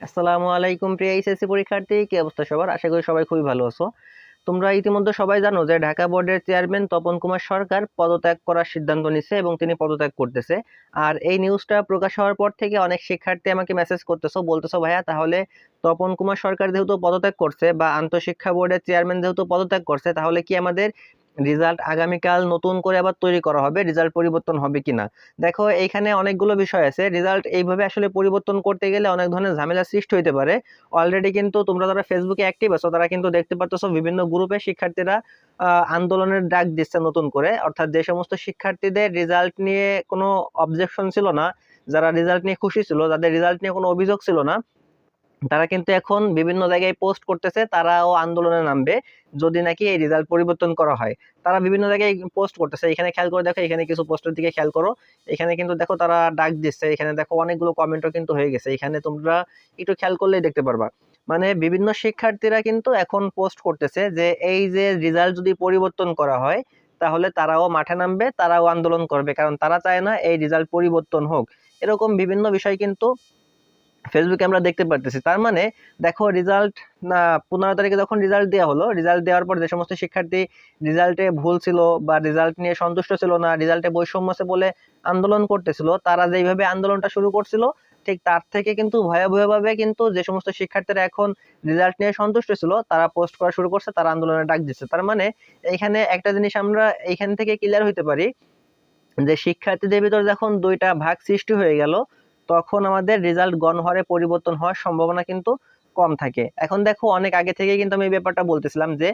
আসসালামু আলাইকুম প্রিয় এইচএসসি পরীক্ষার্থী, কি অবস্থা সবার? আশা করি সবাই খুবই ভালো আছো। তোমরা ইতিমধ্যে সবাই জানো যে ঢাকা বোর্ডের চেয়ারম্যান তপন কুমার সরকার পদত্যাগ করার সিদ্ধান্ত নিচ্ছে এবং তিনি পদত্যাগ করতেছে। আর এই নিউজটা প্রকাশ হওয়ার পর থেকে অনেক শিক্ষার্থী আমাকে মেসেজ করতেছো, বলতেছো ভাইয়া তাহলে তপন কুমার সরকার যেহেতু পদত্যাগ করছে বা আন্তঃশিক্ষা বোর্ডের চেয়ারম্যান যেহেতু পদত্যাগ করছে, তাহলে কি আমাদের রেজাল্ট আগামীকাল নতুন করে আবার তৈরি করা হবে, রেজাল্ট পরিবর্তন হবে কিনা? দেখো এইখানে অনেকগুলো বিষয় আছে। রেজাল্ট এইভাবে আসলে পরিবর্তন করতে গেলে অনেক ধরনের ঝামেলা সৃষ্টি হতে পারে। অলরেডি কিন্তু তোমরা যারা ফেসবুকে অ্যাক্টিভ আছো তারা কিন্তু দেখতে পাচ্ছ বিভিন্ন গ্রুপে শিক্ষার্থীরা আন্দোলনের ডাক দিচ্ছে নতুন করে। অর্থাৎ যে সমস্ত শিক্ষার্থীদের রেজাল্ট নিয়ে কোনো অবজেকশন ছিল না, যারা রেজাল্ট নিয়ে খুশি ছিল, যাদের রেজাল্ট নিয়ে কোনো অভিযোগ ছিল না, তারা কিন্তু এখন বিভিন্ন জায়গায় পোস্ট করতেছে তারাও আন্দোলনে নামবে যদি নাকি এই রেজাল্ট পরিবর্তন করা হয়। তারা বিভিন্ন জায়গায় পোস্ট করতেছে, এখানে খেয়াল করে দেখো, এখানে কিছু পোস্টের দিকে খেয়াল করো, এখানে কিন্তু দেখো তারা ডাক দিচ্ছে, এখানে দেখো অনেকগুলো কমেন্টও কিন্তু হয়ে গেছে, এখানে তোমরা একটু খেয়াল করলেই দেখতে পারবা। মানে বিভিন্ন শিক্ষার্থীরা কিন্তু এখন পোস্ট করতেছে যে এই যে রেজাল্ট যদি পরিবর্তন করা হয় তাহলে তারাও মাঠে নামবে, তারাও আন্দোলন করবে, কারণ তারা চায় না এই রেজাল্ট পরিবর্তন হোক। এরকম বিভিন্ন বিষয় কিন্তু ফেসবুকে আমরা দেখতে পারতেছি। তার মানে দেখো রেজাল্ট না, 15 তারিখে যখন রেজাল্ট দেওয়া হলো, রেজাল্ট দেওয়ার পর যে সমস্ত শিক্ষার্থী রেজাল্টে ভুল ছিল বা রেজাল্ট নিয়ে সন্তুষ্ট ছিল না, রেজাল্টে বৈষম্য আছে বলে আন্দোলন করতেছিল, তারা যেইভাবে আন্দোলনটা শুরু করছিল ঠিক তার থেকে কিন্তু ভয়াবহভাবে কিন্তু যে সমস্ত শিক্ষার্থীরা এখন রেজাল্ট নিয়ে সন্তুষ্ট ছিল তারা পোস্ট করা শুরু করছে, তারা আন্দোলনে ডাক দিচ্ছে। তার মানে এখানে একটা জিনিস আমরা এইখান থেকে ক্লিয়ার হইতে পারি যে শিক্ষার্থীদের ভিতর যখন দুইটা ভাগ সৃষ্টি হয়ে গেল, তখন আমাদের রেজাল্ট গণহারে পরিবর্তন হওয়ার সম্ভাবনা কিন্তু কম থাকে। এখন দেখো অনেক আগে থেকে কিন্তু আমি এই ব্যাপারটা বলতেছিলাম যে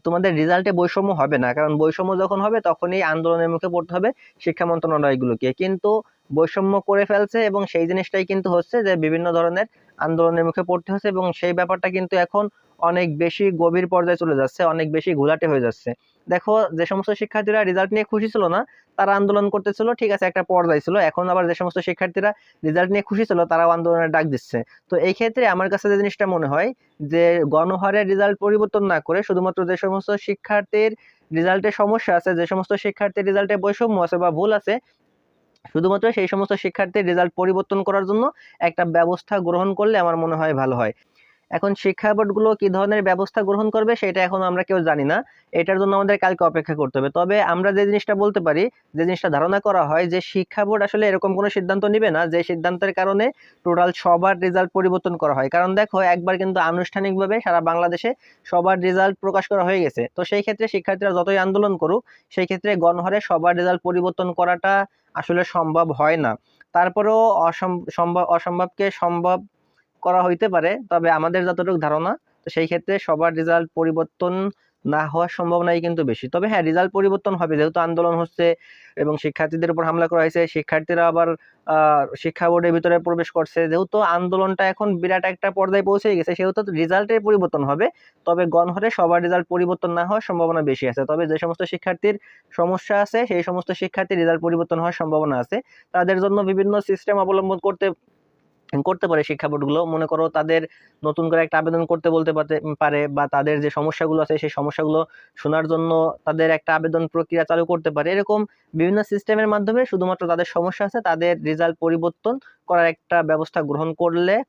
তোমাদের রেজাল্টে বৈষম্য হবে না, কারণ বৈষম্য যখন হবে তখনই আন্দোলনের মুখে পড়তে হবে শিক্ষা মন্ত্রণালয়গুলোকে। কিন্তু বৈষম্য করে ফেলছে এবং সেই জিনিসটাই কিন্তু হচ্ছে যে বিভিন্ন ধরনের আন্দোলনের মুখে পড়তে হচ্ছে, এবং সেই ব্যাপারটা কিন্তু এখন অনেক বেশি গভীর পর্যায়ে চলে যাচ্ছে, অনেক বেশি ঘোলাটে হয়ে যাচ্ছে। দেখো যে সমস্ত শিক্ষার্থীরা রেজাল্ট নিয়ে খুশি ছিল না তারা আন্দোলন করতেছিল, ঠিক আছে, একটা পর্যায়ে ছিল। এখন আবার যে সমস্ত শিক্ষার্থীরা রেজাল্ট নিয়ে খুশি ছিল তারাও আন্দোলনের ডাক দিচ্ছে। তো এই ক্ষেত্রে আমার কাছে যে জিনিসটা মনে হয় যে গণহারে রেজাল্ট পরিবর্তন না করে শুধুমাত্র যে সমস্ত শিক্ষার্থীর রেজাল্টে সমস্যা আছে, যে সমস্ত শিক্ষার্থীর রেজাল্টে বৈষম্য আছে বা ভুল আছে, শুধুমাত্র সেই সমস্ত শিক্ষার্থীর রেজাল্ট পরিবর্তন করার জন্য একটা ব্যবস্থা গ্রহণ করলে আমার মনে হয় ভালো হয়। এখন শিক্ষা বোর্ডগুলো কি ধরনের ব্যবস্থা গ্রহণ করবে সেটা এখন আমরা কেউ জানি না, এটার জন্য আমাদের কালকে অপেক্ষা করতে হবে। তবে আমরা যে জিনিসটা বলতে পারি, যে জিনিসটা ধারণা করা হয়, যে শিক্ষা বোর্ড আসলে এরকম কোনো সিদ্ধান্ত নিবে না যে সিদ্ধান্তের কারণে টোটাল সবার রেজাল্ট পরিবর্তন করা হয়। কারণ দেখো একবার কিন্তু আনুষ্ঠানিকভাবে সারা বাংলাদেশে সবার রেজাল্ট প্রকাশ করা হয়ে গেছে। তো সেই ক্ষেত্রে শিক্ষার্থীরা যতই আন্দোলন করুক, সেই ক্ষেত্রে গণহারে সবার রেজাল্ট পরিবর্তন করাটা আসলে সম্ভব হয় না। তারপরেও অসম্ভবকে সম্ভব করা হইতে পারে, তবে আমাদের যতটুকু ধারণা, তো সেই ক্ষেত্রে সবার রেজাল্ট পরিবর্তন না হওয়ার সম্ভাবনাই কিন্তু বেশি। তবে হ্যাঁ, রেজাল্ট পরিবর্তন হবে, যেহেতু আন্দোলন হচ্ছে এবং শিক্ষার্থীদের উপর হামলা করা হয়েছে, শিক্ষার্থীরা আবার শিক্ষা বোর্ডের ভিতরে প্রবেশ করছে, যেহেতু আন্দোলনটা এখন বিরাট একটা পর্যায়ে পৌঁছে গেছে, সেহেতু রেজাল্টের পরিবর্তন হবে। তবে গণহারে সবার রেজাল্ট পরিবর্তন না হওয়ার সম্ভাবনা বেশি আছে। তবে যে সমস্ত শিক্ষার্থীর সমস্যা আছে সেই সমস্ত শিক্ষার্থীর রেজাল্ট পরিবর্তন হওয়ার সম্ভাবনা আছে, তাদের জন্য বিভিন্ন সিস্টেম অবলম্বন করতে করতে পারে শিক্ষা বোর্ডগুলো। মনে করো তাদের নতুন করে একটা আবেদন করতে বলতে পারে, বা তাদের যে সমস্যাগুলো আছে সেই সমস্যাগুলো শোনার জন্য তাদের একটা আবেদন প্রক্রিয়া চালু করতে পারে। এরকম বিভিন্ন সিস্টেমের মাধ্যমে শুধুমাত্র তাদের সমস্যা আছে তাদের রেজাল্ট পরিবর্তন করার একটা ব্যবস্থা গ্রহণ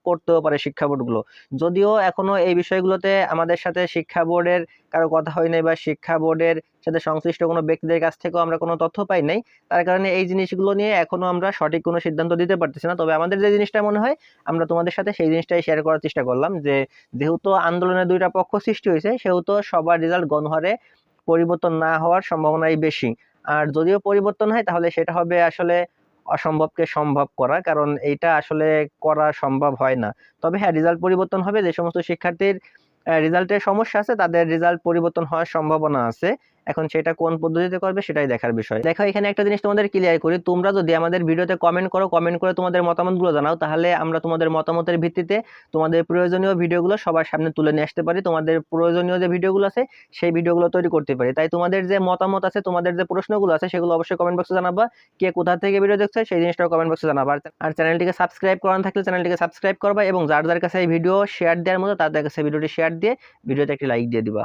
করতেও পারে শিক্ষা বোর্ডগুলো। যদিও এখনো এই বিষয়গুলোতে আমাদের সাথে শিক্ষা বোর্ডের কারো কথা হয় নাই, বা শিক্ষা বোর্ডের সাথে সংশ্লিষ্ট কোনো ব্যক্তিদের কাছ থেকেও আমরা কোনো তথ্য পাই নাই, তার কারণে এই জিনিসগুলো নিয়ে এখনো আমরা সঠিক কোনো সিদ্ধান্ত দিতে পারতেছি না। তবে আমাদের যে জিনিসটা মনে হয় আমরা তোমাদের সাথে সেই জিনিসটাই শেয়ার করার চেষ্টা করলাম, যে যেহেতু আন্দোলনের দুইটা পক্ষ সৃষ্টি হয়েছে, সেহেতু সবার রেজাল্ট গণহারে পরিবর্তন না হওয়ার সম্ভাবনাই বেশি। আর যদিও পরিবর্তন হয় তাহলে সেটা হবে আসলে অসম্ভবকে সম্ভব করা, কারণ এইটা আসলে করা সম্ভব হয় না। তবে হ্যাঁ, রেজাল্ট পরিবর্তন হবে, যে সমস্ত শিক্ষার্থীর রেজাল্টের সমস্যা আছে তাদের রেজাল্ট পরিবর্তন হওয়ার সম্ভাবনা আছে। এখন সেটা কোন পদ্ধতিতে করবে সেটাই দেখার বিষয়। দেখো এখানে একটা জিনিস তোমাদের ক্লিয়ার করি, তোমরা যদি আমাদের ভিডিওতে কমেন্ট করো, কমেন্ট করে তোমাদের মতামতগুলো জানাও, তাহলে আমরা তোমাদের মতামতের ভিত্তিতে তোমাদের প্রয়োজনীয় ভিডিওগুলো সবার সামনে তুলে নিয়ে আসতে পারি, তোমাদের প্রয়োজনীয় যে ভিডিওগুলো আছে সেই ভিডিওগুলো তৈরি করতে পারি। তাই তোমাদের যে মতামত আছে, তোমাদের যে প্রশ্নগুলো আছে সেগুলো অবশ্যই কমেন্ট বক্সে জানাবা। কে কোথা থেকে ভিডিও দেখছো সেই জিনিসটাও কমেন্ট বক্সে জানাবা। আর চ্যানেলটিকে সাবস্ক্রাইব করা না থাকলে চ্যানেলটিকে সাবস্ক্রাইব করবা, এবং যার যার কাছে এই ভিডিও শেয়ার দেওয়ার মতো তাদের কাছে ভিডিওটি শেয়ার দিয়ে ভিডিওতে একটি লাইক দিয়ে দিবা।